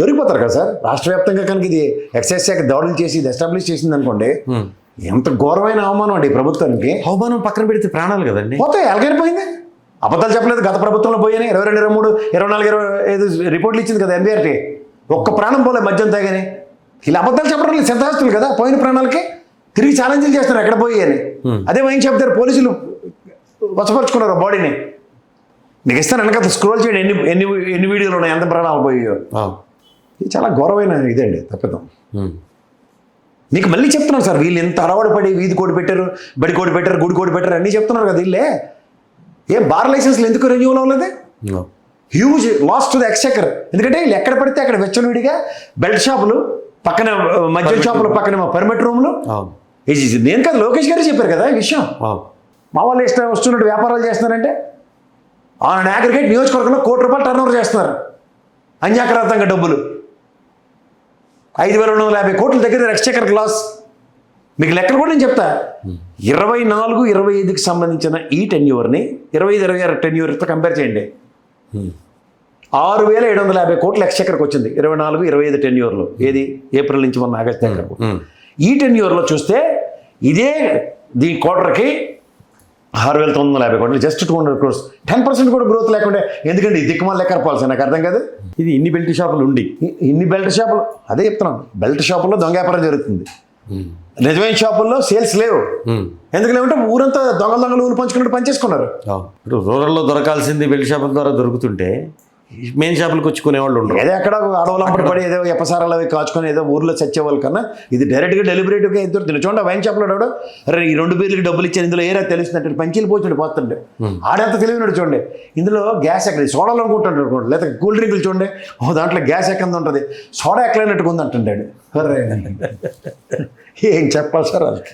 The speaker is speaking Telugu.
దొరికిపోతారు కదా సార్. రాష్ట్ర వ్యాప్తంగా కనుక ఇది ఎక్సైజ్ శాఖ దాడులు చేసి ఇది ఎస్టాబ్లిష్ చేసింది అనుకోండి, ఎంత ఘోరమైన అవమానం అండి ప్రభుత్వానికి. అవమానం పక్కన పెడితే ప్రాణాలు కదండి పోతాయి. ఎలాగైపోయింది. అబద్ధాలు చెప్పలేదు. గత ప్రభుత్వంలో పోయాయి 22, 23, 24, 25 రిపోర్ట్లు ఇచ్చింది కదా ఎంబీఆర్టీ. ఒక్క ప్రాణం పోలే మద్యం తాగని. ఇలా అబద్ధాలు చెప్పడం లేదు. సిద్ధాస్తులు కదా పోయిన ప్రాణాలకి తిరిగి ఛాలెంజ్లు చేస్తున్నారు ఎక్కడ పోయి అని. అదే వైన్ చెప్తారు పోలీసులు వశపరుచుకున్నారు బాడీని. నీకు ఇస్తాను వెనక స్క్రోల్ చేయండి ఎన్ని ఎన్ని ఎన్ని వీడియోలు ఉన్నాయి, ఎంత ప్రాణాలు పోయాయో. ఇది చాలా ఘోరమైన ఇదండి తప్పిదం. నీకు మళ్ళీ చెప్తున్నాను సార్, వీళ్ళు ఎంత అలవాటు పడి వీధి కోడి పెట్టారు, బడి కోడి పెట్టారు, గుడి కోడి పెట్టారు అన్నీ చెప్తున్నారు కదా. వీళ్ళే ఏం బార్ లైసెన్స్లు ఎందుకు రెన్యూవల్ అవ్వలేదు? Huge loss to the exchequer. ఎందుకంటే వీళ్ళు ఎక్కడ పడితే అక్కడ వెచ్చలవిడిగా బెల్ట్ షాపులు పక్కన, మద్యం షాపులు పక్కన పర్మిట్ రూమ్లు. నేను కదా లోకేష్ గారు చెప్పారు కదా ఈ విషయం. మా వాళ్ళు ఇష్టం వస్తున్నట్టు వ్యాపారాలు చేస్తున్నారంటే ఆన్ అగ్రిగేట్ నియోజకవర్గంలో ₹1 టర్నోవర్ చేస్తున్నారు. అన్యాక్రాంతంగా డబ్బులు 5,250 కోట్ల దగ్గర ఎక్స్చెకర్ లాస్. మీకు లెక్కలు కూడా నేను చెప్తా. 24, 25కి సంబంధించిన ఈ టెన్యూవర్ని 25, 26 టెన్యూవర్తో కంపేర్ చేయండి. 6,750 కోట్ల ఎక్స్చెకర్కి వచ్చింది 24, 25 టెన్యూర్లో. ఏది ఏప్రిల్ నుంచి మొన్న ఆగస్టు దాకా. ఈ టెన్యూర్లో చూస్తే ఇదే దీని క్వార్టర్కి 6,950 కోట్లు, జస్ట్ 200 crores. 10% కూడా గ్రోత్ లేకుండా. ఎందుకంటే ఈ దిక్కుమాల లెక్క పాలసీ నాకు అర్థం కాదు. ఇది ఇన్ని బెల్ట్ షాపులు ఉండి ఇన్ని బెల్ట్ షాపులు, అదే చెప్తున్నాను, బెల్ట్ షాపుల్లో దొంగ వ్యాపారం జరుగుతుంది. నిజమైన షాపుల్లో సేల్స్ లేవు. ఎందుకు లేవంటే ఊరంతా దొంగలు ఊరు పంచుకున్నట్టు పనిచేసుకున్నారు. ఇప్పుడు రూరల్లో దొరకాల్సింది బెల్ట్ షాపుల ద్వారా దొరుకుతుంటే మెయిన్ షాపులకు వచ్చుకునే వాళ్ళు ఉండరు. ఏదో ఎక్కడ అడవులంపడి పడి ఏదో ఎప్పసారాలు అవి కాచుకొని ఏదో ఊర్లో చచ్చేవాళ్ళు కన్నా ఇది డైరెక్ట్గా డెలిబరేటివ్గా ఇద్దరు తిన. చూడండి వైన్ షాప్లో ఆడాడు, అరే ఈ 2 బీర్లకి డబ్బులు ఇచ్చాను, ఇందులో ఏరా తెలుస్తుందంటే పంచీలు పోతుండే పోతుండే. ఆడెంత తెలివినాడు చూడండి. ఇందులో గ్యాస్ ఎక్కడ సోడాలు అనుకుంటుంటాడు అనుకోండి, లేదా కూల్ డ్రింకులు చూడండి, దాంట్లో గ్యాస్ ఎక్కడ ఉంటుంది, సోడా ఎక్కడైనట్టుగా ఉంది అంటుంటాడు. ఏం చెప్పాలి సార్ వాళ్ళకి.